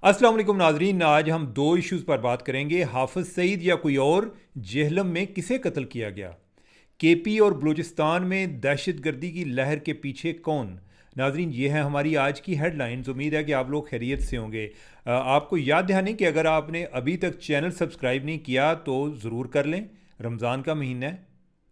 अस्सलाम वालेकुम नाजरीन, आज हम दो इश्यूज़ पर बात करेंगे। हाफिज़ सईद या कोई और, जेहलम में किसे कत्ल किया गया? केपी और बलूचिस्तान में दहशत गर्दी की लहर के पीछे कौन? नाजरीन, ये है हमारी आज की हेडलाइंस। उम्मीद है कि आप लोग खैरियत से होंगे। आपको याद दहानी कि अगर आपने अभी तक चैनल सब्सक्राइब नहीं किया तो ज़रूर कर लें। रमज़ान का महीना है,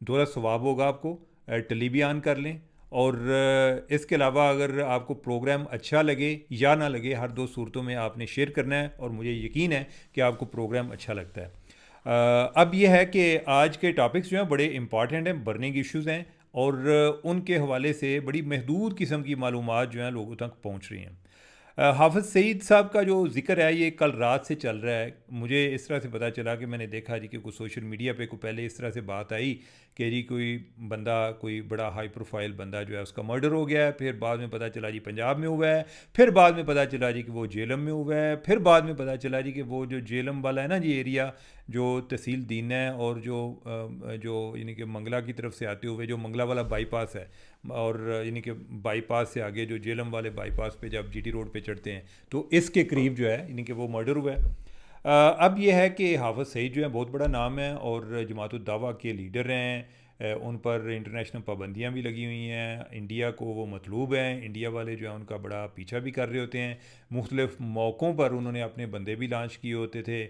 दोहरा सवाब होगा आपको। टली भी ऑन कर लें। और इसके अलावा अगर आपको प्रोग्राम अच्छा लगे या ना लगे, हर दो सूरतों में आपने शेयर करना है और मुझे यकीन है कि आपको प्रोग्राम अच्छा लगता है। अब यह है कि आज के टॉपिक्स जो हैं बड़े इंपॉर्टेंट हैं, बर्निंग इश्यूज़ हैं और उनके हवाले से बड़ी महदूद किस्म की मालूमात जो हैं लोगों तक पहुंच रही हैं। हाफिज़ सईद साहब का जो ज़िक्र है ये कल रात से चल रहा है। मुझे इस तरह से पता चला कि मैंने देखा जी कि कुछ सोशल मीडिया पे को पहले इस तरह से बात आई कि जी कोई बंदा, कोई बड़ा हाई प्रोफाइल बंदा जो है उसका मर्डर हो गया है। फिर बाद में पता चला जी पंजाब में हुआ है। फिर बाद में पता चला जी कि वो जेलम में हुआ है। फिर बाद में पता चला जी कि वो जो जेलम वाला है ना जी एरिया, जो तहसील दीन है और जो यानी कि मंगला की तरफ से आते हुए जो मंगला वाला बाईपास है, और यानी कि बाईपास से आगे जो जेलम वाले बाईपास पे जब जीटी रोड पे चढ़ते हैं तो इसके करीब जो है यानी कि वो मर्डर हुआ है। अब यह है कि हाफिज़ सईद जो है बहुत बड़ा नाम है और जमात उद दावा के लीडर हैं। उन पर इंटरनेशनल पाबंदियाँ भी लगी हुई हैं। इंडिया को वो मतलूब हैं। इंडिया वाले जो है उनका बड़ा पीछा भी कर रहे होते हैं। मुख्तलिफ़ मौक़ों पर उन्होंने अपने बंदे भी लॉन्च किए होते थे।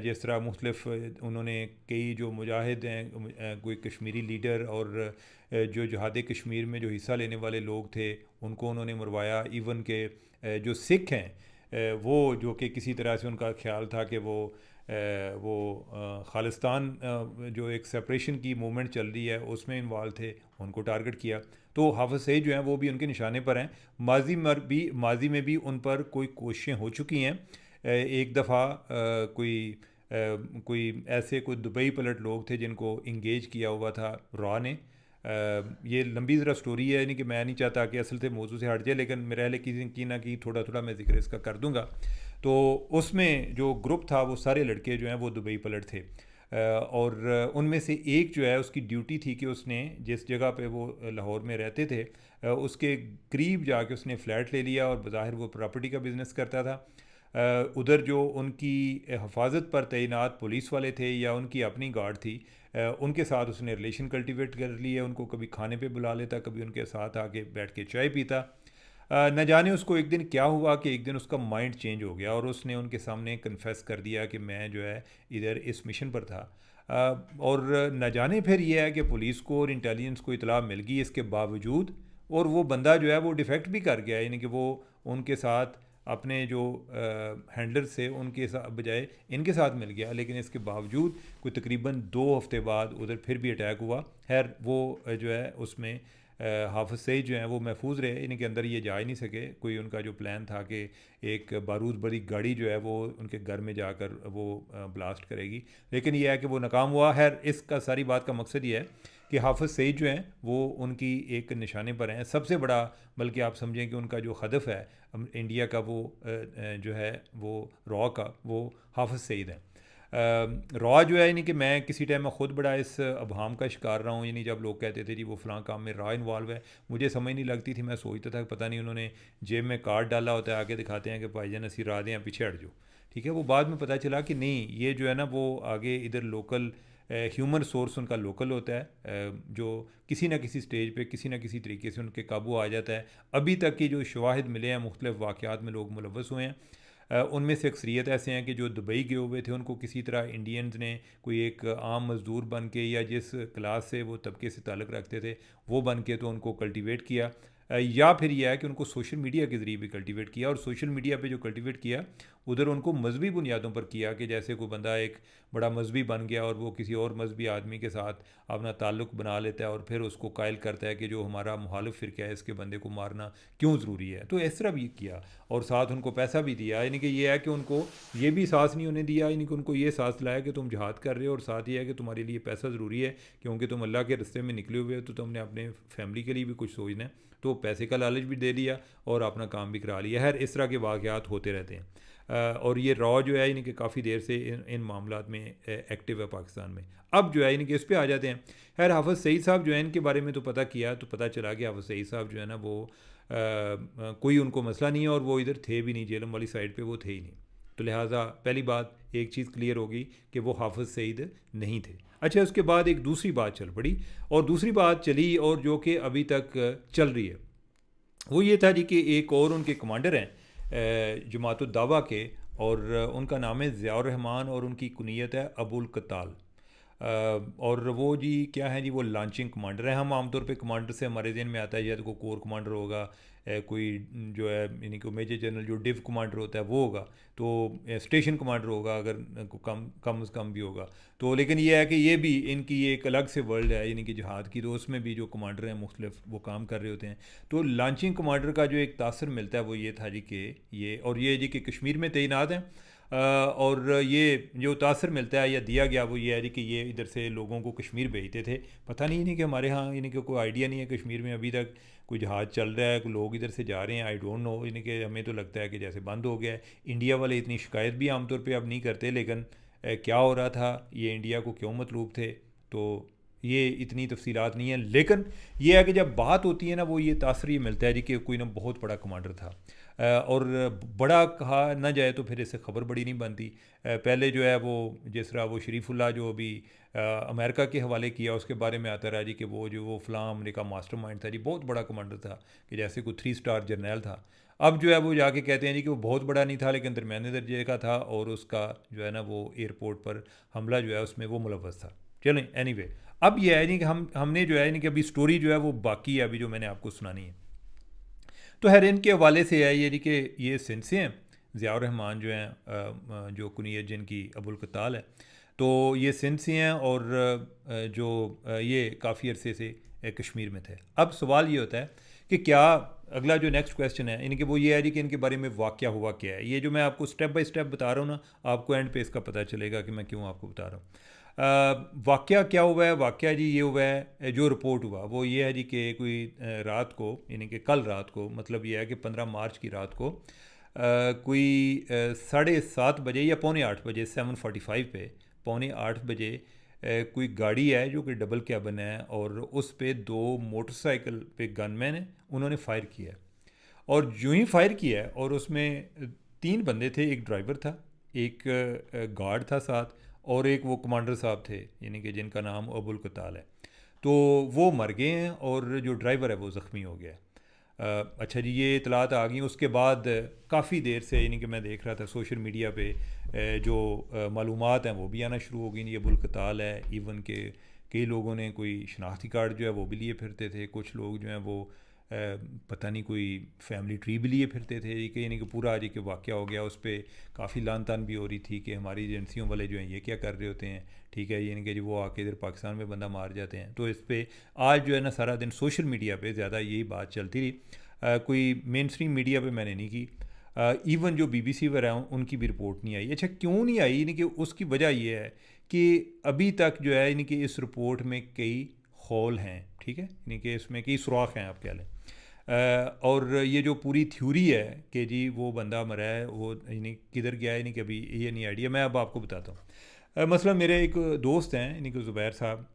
जिस तरह मुख्तलिफ़ उन्होंने कई जो मुजाहिद हैं, कोई कश्मीरी लीडर और जो जहाद कश्मीर में जो हिस्सा लेने वाले लोग थे उनको उन्होंने मरवाया। इवन के जो सिख हैं, वो जो कि किसी तरह से उनका ख्याल था कि वो खालिस्तान, जो एक सेपरेशन की मूवमेंट चल रही है उसमें इन्वॉल्व थे, उनको टारगेट किया। तो हाफिज़ सईद जो हैं वो भी उनके निशाने पर हैं। माजी में भी उन पर कोई कोशिशें हो चुकी हैं। एक दफ़ा कोई ऐसे कोई दुबई पलट लोग थे जिनको इंगेज किया हुआ था रॉ ने। ये लंबी ज़रा स्टोरी है, यानी कि मैं नहीं चाहता कि असल से मौजू से हट जाए, लेकिन मेरा ख्याल है किसी की ना की थोड़ा थोड़ा मैं जिक्र इसका कर दूंगा। तो उसमें जो ग्रुप था वो सारे लड़के जो हैं वो दुबई पलट थे। और उनमें से एक जो है उसकी ड्यूटी थी कि उसने जिस जगह पे वो लाहौर में रहते थे, उसके करीब जाके उसने फ़्लैट ले लिया और बज़ाहिर वो प्रॉपर्टी का बिज़नेस करता था। उधर जो उनकी हफाजत पर तैनात पुलिस वाले थे या उनकी अपनी गार्ड थी, उनके साथ उसने रिलेशन कल्टीवेट कर लिया। उनको कभी खाने पे बुला लेता, कभी उनके साथ आके बैठ के चाय पीता। न जाने उसको एक दिन क्या हुआ कि एक दिन उसका माइंड चेंज हो गया और उसने उनके सामने कन्फेस कर दिया कि मैं जो है इधर इस मिशन पर था। और न जाने फिर यह है कि पुलिस को और इंटेलिजेंस को इतला मिल गई इसके बावजूद, और वो बंदा जो है वो डिफेक्ट भी कर गया, यानी कि वो उनके साथ अपने जो हैंडलर थे उनके साथ बजाय इनके साथ मिल गया। लेकिन इसके बावजूद कोई तकरीबन 2 हफ्ते बाद उधर फिर भी अटैक हुआ। खैर वो जो है उसमें हाफिज़ सईद जो हैं वो महफूज रहे, इनके अंदर ये जा ही नहीं सके। कोई उनका जो प्लान था कि एक बारूद भरी गाड़ी जो है वो उनके घर में जाकर वो ब्लास्ट करेगी, लेकिन यह है कि वो नाकाम हुआ। खैर इसका सारी बात का मकसद ये है कि हाफिज़ सईद जो हैं वो उनकी एक निशाने पर हैं। सबसे बड़ा, बल्कि आप समझें कि उनका जो हदफ है इंडिया का, वो जो है वो रॉ का, वो हाफिज़ सईद हैं। रॉ जो है, यानी कि मैं किसी टाइम में ख़ुद बड़ा इस अभाम का शिकार रहा हूँ। यानी जब लोग कहते थे जी वो फ़लाँ काम में रॉ इन्वॉल्व है, मुझे समझ नहीं लगती थी। मैं सोचता था कि पता नहीं उन्होंने जेब में कार्ड डाला होता है, आगे दिखाते हैं कि भाईजान असी रा दें, पीछे हट जाओ, ठीक है। वो बाद में पता चला कि नहीं, ये जो है ना वो आगे इधर लोकल ह्यूमन सोर्स उनका लोकल होता है, जो किसी न किसी स्टेज पे किसी न किसी तरीके से उनके काबू आ जाता है। अभी तक की जो शवाहिद मिले हैं, मुख्तलिफ़ वाक़यात में लोग मुलव्वस हुए हैं। उनमें से अक्सरियत ऐसे हैं कि जो दुबई गए हुए थे, उनको किसी तरह इंडियंस ने कोई एक आम मज़दूर बन के या जिस क्लास से वो तबके से ताल्लुक़ रखते थे वो बन के तो उनको कल्टीवेट किया। या फिर यह है कि उनको सोशल मीडिया के ज़रिए भी कल्टीवेट किया, और सोशल मीडिया पे जो कल्टीवेट किया उधर उनको मजहबी बुनियादों पर किया कि जैसे कोई बंदा एक बड़ा मजहबी बन गया और वो किसी और मजहबी आदमी के साथ अपना ताल्लुक़ बना लेता है और फिर उसको कायल करता है कि जो हमारा मुखालिफ फ़िरका है इसके बंदे को मारना क्यों ज़रूरी है। तो इस तरह भी किया और साथ उनको पैसा भी दिया। यानी कि ये है कि उनको ये भी एहसास नहीं होने दिया, यानी कि उनको ये एहसास दिलाया कि तुम जहाद कर रहे हो और साथ ये है कि तुम्हारे लिए पैसा ज़रूरी है, क्योंकि तुम अल्लाह के रास्ते में निकले हुए हो, तो तुमने अपने फैमिली के लिए भी कुछ सोचना है। तो पैसे का लालच भी दे दिया और अपना काम भी करा लिया। खैर इस तरह के वाक़यात होते रहते हैं। और ये रॉ जो है इनके काफ़ी देर से इन मामलात में एक्टिव है पाकिस्तान में। अब जो है इनके इस पे आ जाते हैं। खैर हाफ़िज़ सईद साहब जो है इनके बारे में तो पता किया तो पता चला कि हाफ़िज़ सईद साहब जो है ना वो कोई उनको मसला नहीं है और वो इधर थे भी नहीं, जेलम वाली साइड पे वो थे ही नहीं। तो लिहाजा पहली बात एक चीज़ क्लियर होगी कि वो हाफ़िज़ सईद नहीं थे। अच्छा, उसके बाद एक दूसरी बात चल पड़ी और दूसरी बात चली और जो कि अभी तक चल रही है वो ये था जी कि एक और उनके कमांडर हैं जमातुद दावा के, और उनका नाम है ज़ियाउर रहमान और उनकी कुनियत है अबुल कताल। और वो जी क्या है जी, वो लॉन्चिंग कमांडर है। हम आमतौर पे कमांडर से हमारे जहन में आता है या तो कोई कोर कमांडर होगा, कोई जो है यानी कि मेजर जनरल जो डिव कमांडर होता है वो होगा, तो स्टेशन कमांडर होगा अगर कम से कम भी होगा। तो लेकिन ये है कि ये भी इनकी एक अलग से वर्ल्ड है यानी कि जहाद की, तो उसमें भी जो कमांडर हैं मुख्तलिफ वो काम कर रहे होते हैं। तो लॉन्चिंग कमांडर का जो एक तासर मिलता है वो ये था जी कि ये जी कि कश्मीर में तैनात हैं। और ये जो तासर मिलता है या दिया गया वो ये है जी कि ये इधर से लोगों को कश्मीर भेजते थे। पता नहीं कि हमारे यहाँ यानी कि कोई आइडिया नहीं है कश्मीर में अभी तक कोई जहाज़ चल रहा है, कोई लोग इधर से जा रहे हैं, आई डोंट नो। यानी कि हमें तो लगता है कि जैसे बंद हो गया है। इंडिया वाले इतनी शिकायत भी आमतौर पर अब नहीं करते, लेकिन क्या हो रहा था, ये इंडिया को क्यों मतलूब थे, तो ये इतनी तफसीलात नहीं है। लेकिन ये है कि जब बात होती है ना वो ये तासर ये मिलता है जी कि कोई ना बहुत बड़ा कमांडर था। और बड़ा कहा ना जाए तो फिर इससे खबर बड़ी नहीं बनती। पहले जो है वो जिस तरह वो शरीफुल्लाह जो अभी अमेरिका के हवाले किया उसके बारे में आता रहा जी कि वो जो वो फ़लाँ अमेरिका मास्टरमाइंड था जी, बहुत बड़ा कमांडर था कि जैसे कोई 3 स्टार जर्नैल था। अब जो है वो जाके कहते हैं जी कि वो बहुत बड़ा नहीं था लेकिन दरमियाने दर्जे का था और उसका जो है ना वो एयरपोर्ट पर हमला जो है उसमें वो मुलव्वस था। चलें एनीवे, अब ये है नहीं कि हमने जो है नहीं कि अभी स्टोरी जो है वो बाकी है अभी जो मैंने आपको सुनानी है। तो हैरेन के हवाले से है ये कि ये सिंध से हैं, ज़ियाउर रहमान जो हैं जो कुनियत जिनकी अबुल कताल है, तो ये सिंध से हैं और जो ये काफ़ी अरसे से कश्मीर में थे। अब सवाल ये होता है कि क्या अगला जो नेक्स्ट क्वेश्चन है इनके वो ये है जी कि इनके बारे में वाक़या हुआ क्या है। ये जो मैं आपको स्टेप बाय स्टेप बता रहा हूँ ना, आपको एंड पे इसका पता चलेगा कि मैं क्यों आपको बता रहा हूँ। वाक़या क्या हुआ है, वाक़या जी ये हुआ है, जो रिपोर्ट हुआ वो ये है जी कि कोई रात को यानी कि कल रात को, मतलब ये है कि 15 मार्च की रात को कोई 7:30 बजे या पौने 8 बजे 7:45 पे पौने 8 बजे कोई गाड़ी है जो कि डबल कैबन है और उस पे 2 मोटरसाइकिल पे गनमैन है, उन्होंने फ़ायर किया है। और यूं ही फायर किया है और उसमें 3 बंदे थे, एक ड्राइवर था, एक गार्ड था साथ, और एक वो कमांडर साहब थे यानी कि जिनका नाम अबुल कताल है। तो वो मर गए हैं और जो ड्राइवर है वो ज़ख्मी हो गया है। अच्छा जी, ये इतलात आ गई। उसके बाद काफ़ी देर से यानी कि मैं देख रहा था सोशल मीडिया पे जो मालूमात हैं वो भी आना शुरू हो गई। ये अबुल कताल है, इवन के कई लोगों ने कोई शनाख्ती कार्ड जो है वो भी लिए फिरते थे, कुछ लोग जो हैं वो पता नहीं कोई फैमिली ट्री भी लिए फिरते थे। ये कि यानी कि पूरा आज के वाक़या हो गया, उस पर काफ़ी लान तान भी हो रही थी कि हमारी एजेंसियों वाले जो हैं ये क्या कर रहे होते हैं, ठीक है, यानी कि जो वो आके इधर पाकिस्तान में बंदा मार जाते हैं। तो इस पर आज जो है ना सारा दिन सोशल मीडिया पे ज़्यादा यही बात चलती रही। कोई मेन स्ट्रीम मीडिया पे मैंने नहीं की। इवन जो बीबीसी वगैरह हैं उनकी भी रिपोर्ट नहीं आई। अच्छा, क्यों नहीं आई? यानी कि उसकी वजह ये है कि अभी तक जो है यानी कि इस रिपोर्ट में कई हॉल हैं, ठीक है, यानी कि इसमें कई सुराख हैं आप कह लें। और ये जो पूरी थ्योरी है कि जी वो बंदा मरा है वो यानी किधर गया है, यानी कि अभी ये नहीं आइडिया। मैं अब आपको बताता हूँ। मसला मेरे एक दोस्त हैं यानी कि ज़ुबैर साहब,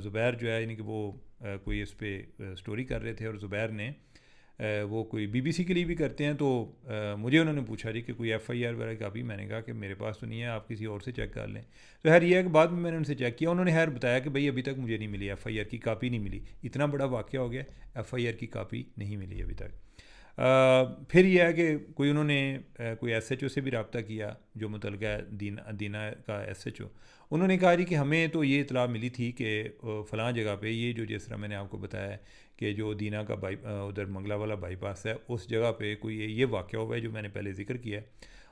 ज़ुबैर जो है यानी कि वो कोई इस पर स्टोरी कर रहे थे और ज़ुबैर ने वो कोई बीबीसी के लिए भी करते हैं, तो मुझे उन्होंने पूछा जी कि कोई एफआईआर वगैरह का भी। मैंने कहा कि मेरे पास तो नहीं है, आप किसी और से चेक कर लें। तो खैर ये है कि बाद में मैंने उनसे चेक किया, उन्होंने खैर बताया कि भाई अभी तक मुझे नहीं मिली एफआईआर की कापी, नहीं मिली। इतना बड़ा वाक़या हो गया, एफआईआर की कापी नहीं मिली अभी तक। फिर यह है कि कोई उन्होंने कोई एसएचओ से भी रब्ता किया जो मुतलका दीना का एसएचओ। उन्होंने कहा जी कि हमें तो ये इतला मिली थी कि फ़लाँ जगह पे ये जो जिस तरह मैंने आपको बताया कि जो दीना का उधर मंगला वाला बाईपास है उस जगह पे कोई ये वाक़या हुआ है जो मैंने पहले ज़िक्र किया है।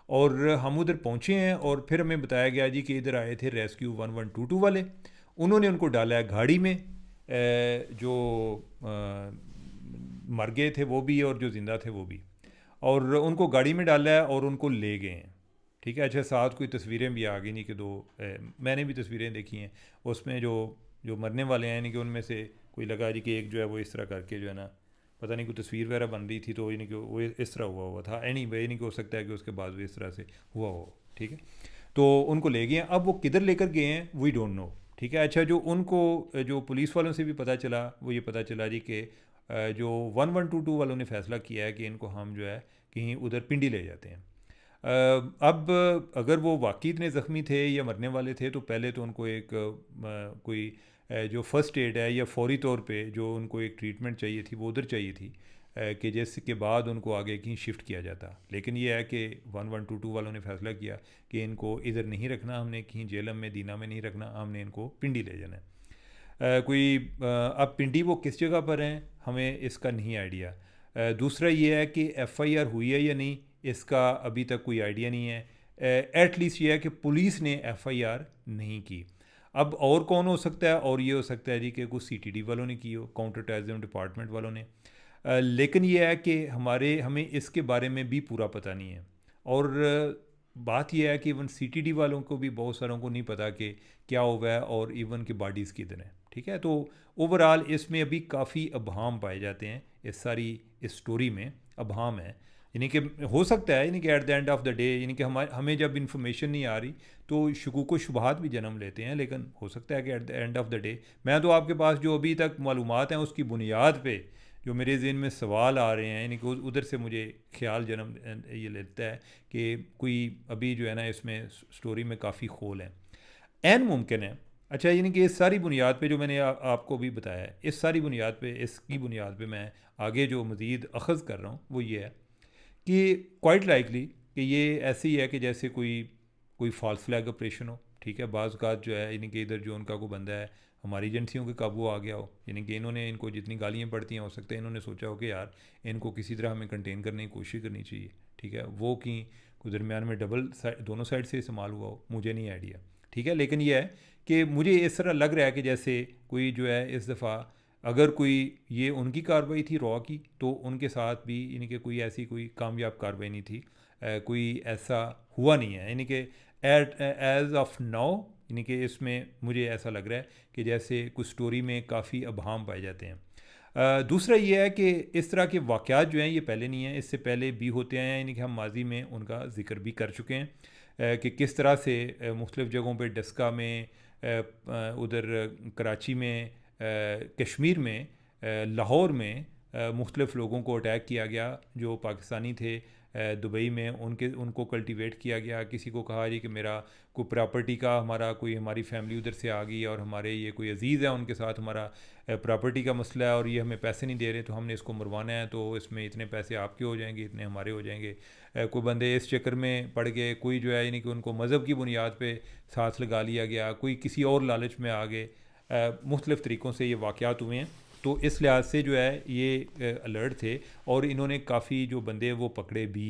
और हम उधर पहुँचे हैं और फिर हमें बताया गया जी कि इधर आए थे रेस्क्यू 1122 वाले। उन्होंने उनको डाला है गाड़ी में, जो मर गए थे वो भी और जो ज़िंदा थे वो भी, और उनको गाड़ी में डाला है और उनको ले गए हैं, ठीक है। अच्छा, साथ कोई तस्वीरें भी आ गई, नहीं कि दो मैंने भी तस्वीरें देखी हैं उसमें जो जो मरने वाले हैं यानी कि उनमें से कोई लगा जी कि एक जो है वो इस तरह करके जो है ना पता नहीं कोई तस्वीर वगैरह बन रही थी, तो यानी कि वो इस तरह हुआ था। एनी वे यानी कि हो सकता है कि उसके बाद वो इस तरह से हुआ हो, ठीक है। तो उनको ले गए हैं, अब वो किधर लेकर गए हैं वी डोंट नो, ठीक है। अच्छा, जो उनको जो पुलिस वालों से भी पता चला वो ये पता चला जी कि जो 1122 वालों ने फ़ैसला किया है कि इनको हम जो है कहीं उधर पिंडी ले जाते हैं। अब अगर वो वाकई इतने ज़ख्मी थे या मरने वाले थे तो पहले तो उनको एक कोई जो फ़र्स्ट एड है या फौरी तौर पे जो उनको एक ट्रीटमेंट चाहिए थी वो उधर चाहिए थी, कि जिसके बाद उनको आगे कहीं शिफ्ट किया जाता। लेकिन ये है कि 1122 वालों ने फ़ैसला किया कि इनको इधर नहीं रखना, हमने कहीं जेलम में दीना में नहीं रखना, हमने इनको पिंडी ले जाना है। अब पिंडी वो किस जगह पर हैं हमें इसका नहीं आइडिया। दूसरा ये है कि एफआईआर हुई है या नहीं, इसका अभी तक कोई आइडिया नहीं है। एटलीस्ट ये है कि पुलिस ने एफआईआर नहीं की। अब और कौन हो सकता है, और ये हो सकता है जी कि कुछ सीटीडी वालों ने की हो, काउंटर टेररिज्म डिपार्टमेंट वालों ने। लेकिन ये है कि हमें इसके बारे में भी पूरा पता नहीं है। और बात यह है कि इवन सीटीडी वालों को भी बहुत सारों को नहीं पता कि क्या हुआ है और इवन की बॉडीज़ किधर हैं, ठीक है। तो ओवरऑल इसमें अभी काफ़ी अभाम पाए जाते हैं, इस स्टोरी में अभाम है। यानी कि हो सकता है यानी कि at the end of the day यानी कि हमें जब इन्फॉर्मेशन नहीं आ रही तो शकूक व शुबहात भी जन्म लेते हैं, लेकिन हो सकता है कि at the end of the day मैं तो आपके पास जो अभी तक मालूमात हैं उसकी बुनियाद पे जो मेरे ज़हन में सवाल आ रहे हैं, यानी कि उधर से मुझे ख्याल जन्म ये लेता है कि कोई अभी जो है ना इसमें स्टोरी में काफ़ी खोल हैं, एन मुमकिन है। अच्छा, यानी कि इस सारी बुनियाद पे जो मैंने आपको भी बताया है, इस सारी बुनियाद पे इसकी बुनियाद पे मैं आगे जो मज़ीद अखज़ कर रहा हूँ वो ये है कि क्वाइट लाइकली कि ये ऐसे ही है कि जैसे कोई कोई फॉल्स फ्लैग ऑपरेशन हो, ठीक है। बाज़ औक़ात जो है यानी कि इधर जो उनका कोई बंदा है हमारी एजेंसियों के काबू आ गया हो, यानी कि इनको जितनी गालियाँ पड़ती हैं हो सकता है इन्होंने सोचा हो कि यार इनको किसी तरह हमें कंटेन करने की कोशिश करनी चाहिए, ठीक है। वो कि कोई दरमियान में दोनों साइड से इस्तेमाल हुआ हो, मुझे नहीं आइडिया, ठीक है। लेकिन यह है कि मुझे इस तरह लग रहा है कि जैसे कोई जो है इस दफ़ा अगर कोई ये उनकी कार्रवाई थी रॉ की तो उनके साथ भी यानी कि कोई ऐसी कोई कामयाब कार्रवाई नहीं थी। कोई ऐसा हुआ नहीं है, यानी कि एज ऑफ नाउ यानी कि इसमें मुझे ऐसा लग रहा है कि जैसे कुछ स्टोरी में काफ़ी अभाम पाए जाते हैं। दूसरा ये है कि इस तरह के वाक़यात जो हैं ये पहले नहीं हैं, इससे पहले भी होते हैं, यानी कि हम माजी में उनका ज़िक्र भी कर चुके हैं कि किस तरह से मुख्तलिफ़ जगहों पे डस्का में, उधर कराची में, कश्मीर में, लाहौर में मुख्तलिफ़ लोगों को अटैक किया गया जो पाकिस्तानी थे। दुबई में उनको कल्टीवेट किया गया, किसी को कहा जी कि मेरा कोई प्रॉपर्टी का हमारी फैमिली उधर से आ गई और हमारे ये कोई अजीज़ है उनके साथ हमारा प्रॉपर्टी का मसला है और ये हमें पैसे नहीं दे रहे तो हमने इसको मरवाना है, तो इसमें इतने पैसे आपके हो जाएंगे, इतने हमारे हो जाएंगे। कोई बंदे इस चक्कर में पड़ गए, कोई जो है यानी कि उनको मज़हब की बुनियाद पे साथ लगा लिया गया, कोई किसी और लालच में आ गए। मुख्तलिफ़ तरीक़ों से ये वाक़यात हुए हैं। तो इस लिहाज से जो है ये अलर्ट थे और इन्होंने काफ़ी जो बंदे वो पकड़े भी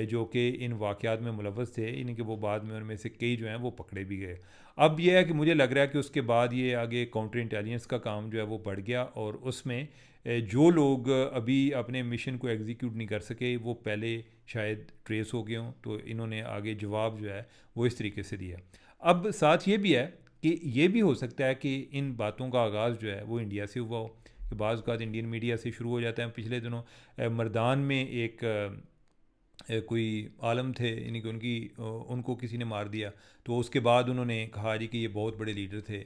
जो कि इन वाक़यात में मुलव्वस थे, यानी कि वो बाद में उनमें से कई जो हैं वो पकड़े भी गए। अब यह है कि मुझे लग रहा है कि उसके बाद ये आगे काउंटर इंटेलिजेंस का काम जो है वो बढ़ गया और उसमें जो लोग अभी अपने मिशन को एग्जीक्यूट नहीं कर सके वो पहले शायद ट्रेस हो गए हों, तो इन्होंने आगे जवाब जो है वो इस तरीके से दिया। अब साथ ये भी है कि ये भी हो सकता है कि इन बातों का आगाज़ जो है वो इंडिया से हुआ हो, कि बाज़ औक़ात इंडियन मीडिया से शुरू हो जाता है। पिछले दिनों मर्दान में एक कोई आलम थे, यानी कि उनको किसी ने मार दिया, तो उसके बाद उन्होंने कहा जी कि ये बहुत बड़े लीडर थे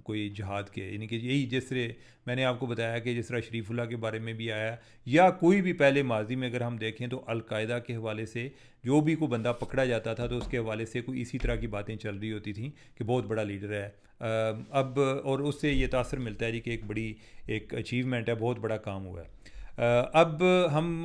कोई जिहाद के, यानी कि यही जिस तरह मैंने आपको बताया कि जिस तरह शरीफुल्लाह के बारे में भी आया, या कोई भी पहले माजी में अगर हम देखें तो अलकायदा के हवाले से जो भी कोई बंदा पकड़ा जाता था तो उसके हवाले से कोई इसी तरह की बातें चल रही होती थी कि बहुत बड़ा लीडर है। अब और उससे ये तासर मिलता है जी कि एक अचीवमेंट है, बहुत बड़ा काम हुआ है। अब हम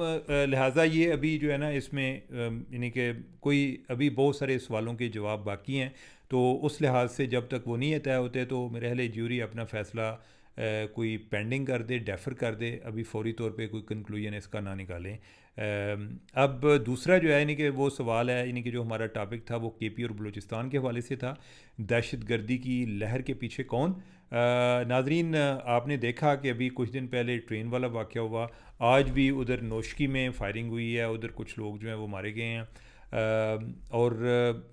लिहाजा ये अभी जो है ना इसमें यानी कि कोई अभी बहुत सारे सवालों के जवाब बाकी हैं, तो उस लिहाज से जब तक वो नहीं तय होते तो मेरे ख्याल ज्यूरी अपना फ़ैसला कोई पेंडिंग कर दे, डेफर कर दे, अभी फौरी तौर पे कोई कंक्लूजन इसका ना निकालें। अब दूसरा जो है यानी कि वो सवाल है, यानी कि जो हमारा टॉपिक था वो केपी और बलूचिस्तान के हवाले से था, दहशत गर्दी की लहर के पीछे कौन। नाजरीन, आपने देखा कि अभी कुछ दिन पहले ट्रेन वाला वाक़या हुआ, आज भी उधर नोशकी में फायरिंग हुई है, उधर कुछ लोग जो हैं वो मारे गए हैं। और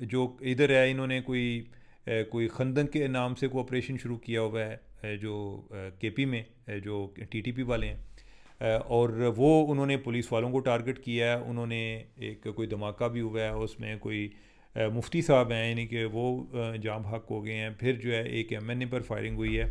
जो इधर है इन्होंने कोई खंदक के नाम से कोई ऑपरेशन शुरू किया हुआ है जो केपी में जो टीटीपी वाले हैं। और वो उन्होंने पुलिस वालों को टारगेट किया है। उन्होंने एक कोई धमाका भी हुआ है, उसमें कोई मुफ्ती साहब हैं, यानी कि वो जाम हक हो गए हैं। फिर जो है एक एमएनए पर फायरिंग हुई है।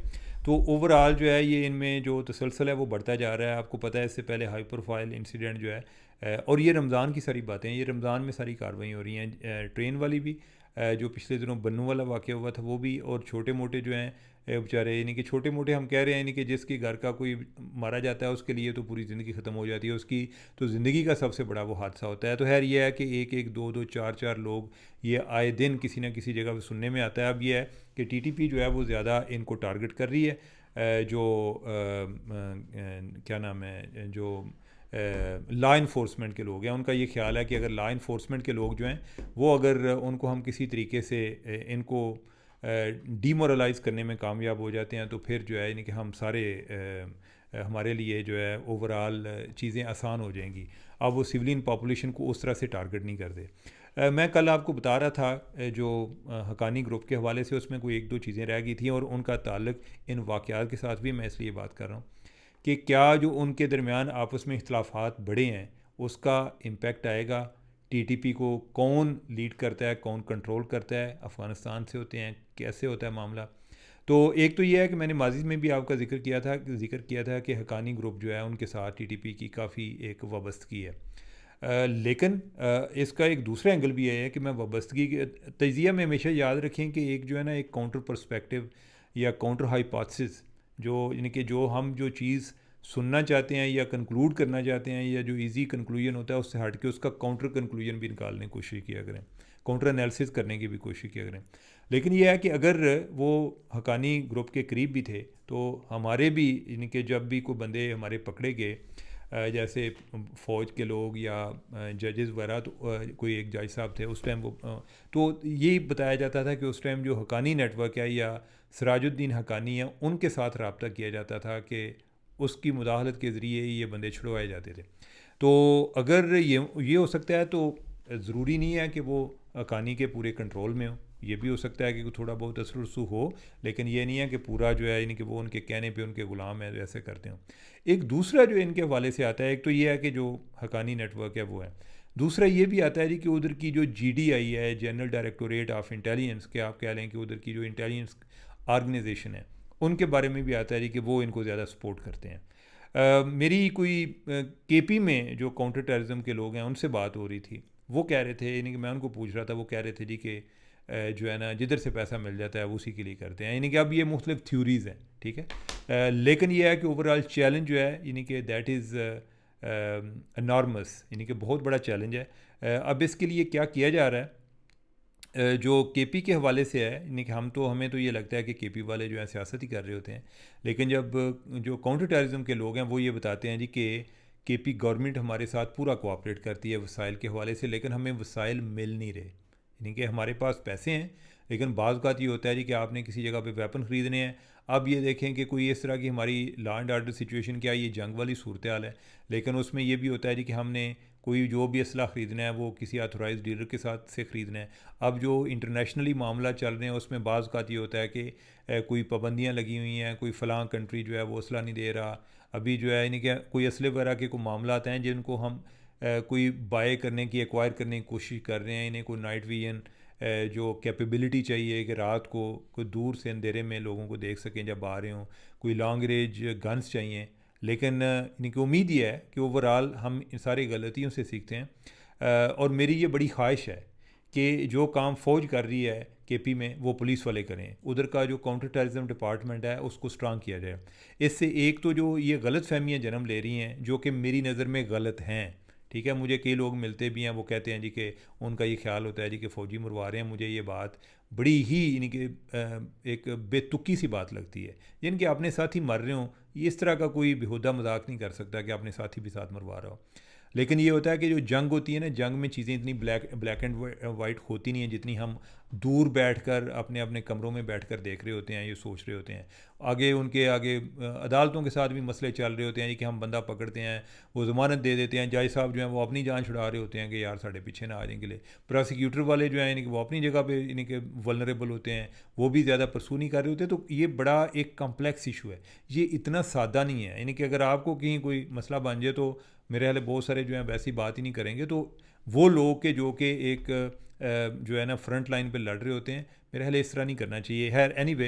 तो ओवरऑल जो है ये इनमें जो तसलसल है वो बढ़ता जा रहा है। आपको पता है इससे पहले हाई प्रोफाइल इंसिडेंट जो है और ये रमज़ान की सारी बातें हैं, ये रमज़ान में सारी कार्रवाई हो रही हैं। ट्रेन वाली भी जो पिछले दिनों बन्नू वाला वाक़या हुआ था वो भी, और छोटे मोटे जो हैं बेचारे, यानी कि छोटे मोटे हम कह रहे हैं, यानी कि जिसके घर का कोई मारा जाता है उसके लिए तो पूरी ज़िंदगी ख़त्म हो जाती है उसकी, तो ज़िंदगी का सबसे बड़ा वो हादसा होता है। तो खैर ये है कि एक एक दो दो चार चार लोग ये आए दिन किसी ना किसी जगह पर सुनने में आता है। अब ये है कि टीटीपी जो है वो ज़्यादा इनको टारगेट कर रही है। जो क्या नाम है, जो लॉ इन्फोर्समेंट के लोग हैं, उनका ये ख्याल है कि अगर लॉ इन्फोर्समेंट के लोग जो हैं वो अगर उनको हम किसी तरीके से इनको डीमोरलाइज़ करने में कामयाब हो जाते हैं तो फिर जो है यानी कि हम सारे हमारे लिए जो है ओवरऑल चीज़ें आसान हो जाएंगी। अब वो सिविलियन पॉपुलेशन को उस तरह से टारगेट नहीं करते। मैं कल आपको बता रहा था जो हक्कानी ग्रुप के हवाले से उसमें कोई एक दो चीज़ें रह गई थी और उनका ताल्लुक इन वाक़यात के साथ भी मैं इसलिए बात कर रहा हूँ कि क्या जो उनके दरमियान आपस में इख्तलाफात बढ़े हैं उसका इम्पेक्ट आएगा। टीटीपी को कौन लीड करता है, कौन कंट्रोल करता है, अफ़गानिस्तान से होते हैं, कैसे होता है मामला। तो एक तो ये है कि मैंने माजी में भी आपका जिक्र किया था कि हक्कानी ग्रुप जो है उनके साथ टीटीपी की काफ़ी एक वाबस्तगी है। लेकिन इसका एक दूसरा एंगल भी है कि मैं वाबस्तगी के तजिया में हमेशा याद रखें कि एक जो है ना एक काउंटर पर्सपेक्टिव या काउंटर हाइपोथेसिस, जो यानी कि जो हम जो चीज़ सुनना चाहते हैं या कंक्लूड करना चाहते हैं या जो इजी कंक्लूजन होता है उससे हट के उसका काउंटर कंक्लूजन भी निकालने की कोशिश किया करें, काउंटर एनालिसिस करने की भी कोशिश किया करें। लेकिन यह है कि अगर वो हक्कानी ग्रुप के करीब भी थे तो हमारे भी यानी कि जब भी कोई बंदे हमारे पकड़े गए, जैसे फ़ौज के लोग या जजेस वगैरह, तो कोई एक जज साहब थे उस टाइम वो तो यही बताया जाता था कि उस टाइम जो हक्कानी नेटवर्क है या सिराजुद्दीन हक्कानी है उनके साथ रब्ता किया जाता था कि उसकी मुदाखलत के ज़रिए ये बंदे छुड़वाए जाते थे। तो अगर ये हो सकता है तो ज़रूरी नहीं है कि वो हक्कानी के पूरे कंट्रोल में हो, ये भी हो सकता है कि थोड़ा बहुत असर रसूख हो, लेकिन ये नहीं है कि पूरा जो है यानी कि वो उनके कहने पे उनके ग़ुलाम हैं ऐसे करते हो। एक दूसरा जो इनके हवाले से आता है, एक तो ये है कि जो हक्कानी नेटवर्क है वो है, दूसरा ये भी आता है जी कि उधर की जो जीडीआई है, जनरल डायरेक्टोरेट ऑफ इंटेलिजेंस के आप कह लें कि उधर की जो इंटेलिजेंस ऑर्गेनाइजेशन है उनके बारे में भी आता है जी कि वो इनको ज़्यादा सपोर्ट करते हैं। मेरी कोई केपी में जो काउंटर टेररिज्म के लोग हैं उनसे बात हो रही थी, वो कह रहे थे, यानी कि मैं उनको पूछ रहा था, वो कह रहे थे जी कि जो है ना जिधर से पैसा मिल जाता है वो उसी के लिए करते हैं। यानी कि अब ये मुख्तलिफ थ्योरीज़ हैं, ठीक है। लेकिन ये है कि ओवरऑल चैलेंज जो है यानी कि दैट इज़ एनॉर्मस, यानी कि बहुत बड़ा चैलेंज है। अब इसके लिए क्या किया जा रहा है जो केपी के हवाले से है, यानी कि हमें तो ये लगता है कि केपी वाले जो है सियासत ही कर रहे होते हैं, लेकिन जब जो काउंटर टेररिज्म के लोग हैं वो ये बताते हैं जी कि केपी गवर्नमेंट हमारे साथ पूरा कोऑपरेट करती है वसाइल के हवाले से, लेकिन हमें वसाइल मिल नहीं रहे। यानी कि हमारे पास पैसे हैं लेकिन बाज़ औक़ात ये होता है जी कि आपने किसी जगह पे वेपन ख़रीदने हैं। अब ये देखें कि कोई इस तरह की हमारी लॉ एंड आर्डर सिचुएशन क्या, ये जंग वाली सूरत हाल है, लेकिन उसमें ये भी होता है जी कि हमने कोई जो भी असला ख़रीदना है वो किसी ऑथोराइज डीलर के साथ से ख़रीदना है। अब जो इंटरनेशनली मामला चल रहे हैं उसमें बाज़ औक़ात ये होता है कि कोई पाबंदियाँ लगी हुई हैं, कोई फ़लाँ कंट्री जो है वो असला नहीं दे रहा। अभी जो है यानी कि कोई असले वगैरह के कोई मामला हैं जिनको हम कोई बाय करने की, एक्वायर करने की कोशिश कर रहे हैं। इन्हें कोई नाइट विजन जो कैपेबिलिटी चाहिए कि रात को कोई दूर से अंधेरे में लोगों को देख सकें जब आ रहे हों, कोई लॉन्ग रेंज गन्स चाहिए। लेकिन इनकी उम्मीद ये है कि ओवरऑल हम इन सारी गलतियों से सीखते हैं। और मेरी ये बड़ी ख्वाहिश है कि जो काम फ़ौज कर रही है केपी में वो पुलिस वाले करें, उधर का जो काउंटर टेररिज्म डिपार्टमेंट है उसको स्ट्रांग किया जाए। इससे एक तो जो ये गलत फहमियाँ जन्म ले रही हैं जो कि मेरी नज़र में गलत हैं, ठीक है। मुझे कई लोग मिलते भी हैं, वो कहते हैं जी कि उनका ये ख्याल होता है जी कि फ़ौजी मरवा रहे हैं। मुझे ये बात बड़ी ही यानी कि एक बेतुकी सी बात लगती है। यानी कि अपने साथी मर रहे हों, इस तरह का कोई बेहुदा मजाक नहीं कर सकता कि अपने साथी भी साथ मरवा रहा हो। लेकिन ये होता है कि जो जंग होती है ना, जंग में चीज़ें इतनी ब्लैक एंड वाइट होती नहीं हैं जितनी हम दूर बैठकर अपने अपने कमरों में बैठकर देख रहे होते हैं, ये सोच रहे होते हैं। आगे उनके आगे अदालतों के साथ भी मसले चल रहे होते हैं कि हम बंदा पकड़ते हैं, वो ज़मानत दे देते हैं, जज साहब जो हैं वो अपनी जान छुड़ा रहे होते हैं कि यार साढ़े पीछे ना आ जाएंगे ले। प्रोसिक्यूटर वाले जो हैं यानी कि वो अपनी जगह पे यानी कि वल्नरेबल होते हैं, वो भी ज़्यादा परसू नहीं कर रहे होते। तो ये बड़ा एक कम्प्लेक्स इशू है, ये इतना सादा नहीं है। यानी कि अगर आपको कहीं कोई मसला बन जाए तो मेरे ख्याल बहुत सारे जो हैं वैसी बात ही नहीं करेंगे। तो वो लोग के जो कि एक जो है ना फ्रंट लाइन पे लड़ रहे होते हैं, मेरे ख्याल इस तरह नहीं करना चाहिए। खैर एनीवे,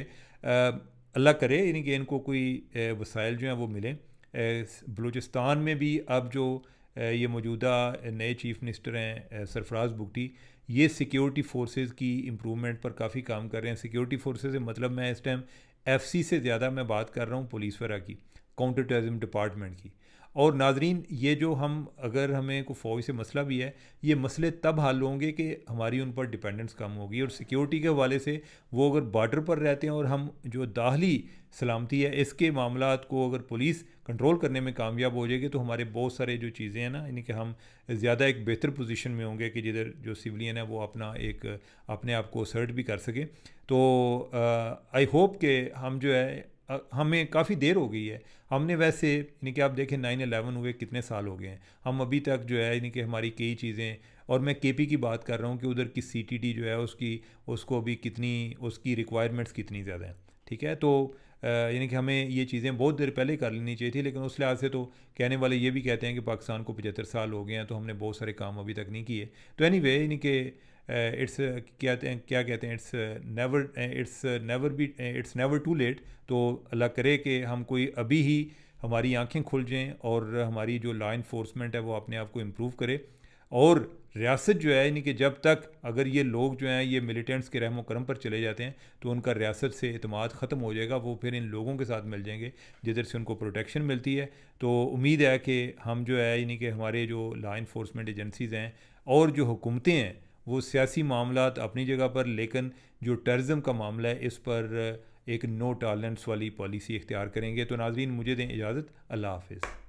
अल्लाह करे यानी कि इनको कोई वसाइल जो हैं वो मिलें। बलूचिस्तान में भी अब जो ये मौजूदा नए चीफ़ मिनिस्टर हैं सरफराज बुगटी, ये सिक्योरिटी फोर्सेस की इम्प्रूवमेंट पर काफ़ी काम कर रहे हैं। सिक्योरिटी फोर्सेस से मतलब मैं इस टाइम एफसी से ज़्यादा मैं बात कर रहा हूँ पुलिस वगैरह की, काउंटर टेररिज्म डिपार्टमेंट की। और नाजरीन, ये जो हम अगर हमें कोई फ़ौज से मसला भी है, ये मसले तब हल होंगे कि हमारी उन पर डिपेंडेंस कम होगी। और सिक्योरिटी के हवाले से वो अगर बॉर्डर पर रहते हैं और हम जो दाखिली सलामती है इसके मामलात को अगर पुलिस कंट्रोल करने में कामयाब हो जाएगी तो हमारे बहुत सारे जो चीज़ें हैं ना, यानी कि हम ज़्यादा एक बेहतर पोजीशन में होंगे कि जिधर जो सिविलियन है वो अपना एक अपने आप को असर्ट भी कर सके। तो आई होप कि हम जो है हमें काफ़ी देर हो गई है। हमने वैसे यानी कि आप देखें 9/11 हुए कितने साल हो गए हैं, हम अभी तक जो है यानी कि हमारी कई चीज़ें, और मैं केपी की बात कर रहा हूँ कि उधर की सीटीडी जो है उसको अभी कितनी उसकी रिक्वायरमेंट्स कितनी ज़्यादा हैं। ठीक है, तो यानी कि हमें ये चीज़ें बहुत देर पहले कर लेनी चाहिए थी। लेकिन उस लिहाज से तो कहने वाले ये भी कहते हैं कि पाकिस्तान को 75 साल हो गए हैं तो हमने बहुत सारे काम अभी तक नहीं किए। तो एनीवे यानी कि इट्स क्या कहते हैं इट्स नेवर टू लेट। तो अल्लाह करे कि हम कोई अभी ही हमारी आंखें खुल जाएं और हमारी जो लॉ इन्फोर्समेंट है वो अपने आप को इम्प्रूव करे। और रियासत जो है यानी कि जब तक अगर ये लोग जो हैं ये मिलिटेंट्स के रहमो करम पर चले जाते हैं तो उनका रियासत से एतमाद ख़त्म हो जाएगा, वो फिर इन लोगों के साथ मिल जाएंगे जिधर से उनको प्रोटेक्शन मिलती है। तो उम्मीद है कि हम जो है यानी कि हमारे जो लॉ इन्फोर्समेंट एजेंसीज़ हैं और जो हुकूमतें हैं वो सियासी मामलात अपनी जगह पर, लेकिन जो टेररिज्म का मामला है इस पर एक नो टॉलरेंस वाली पॉलिसी इख्तियार करेंगे। तो नाजरीन, मुझे दें इजाज़त। अल्लाह हाफिज़।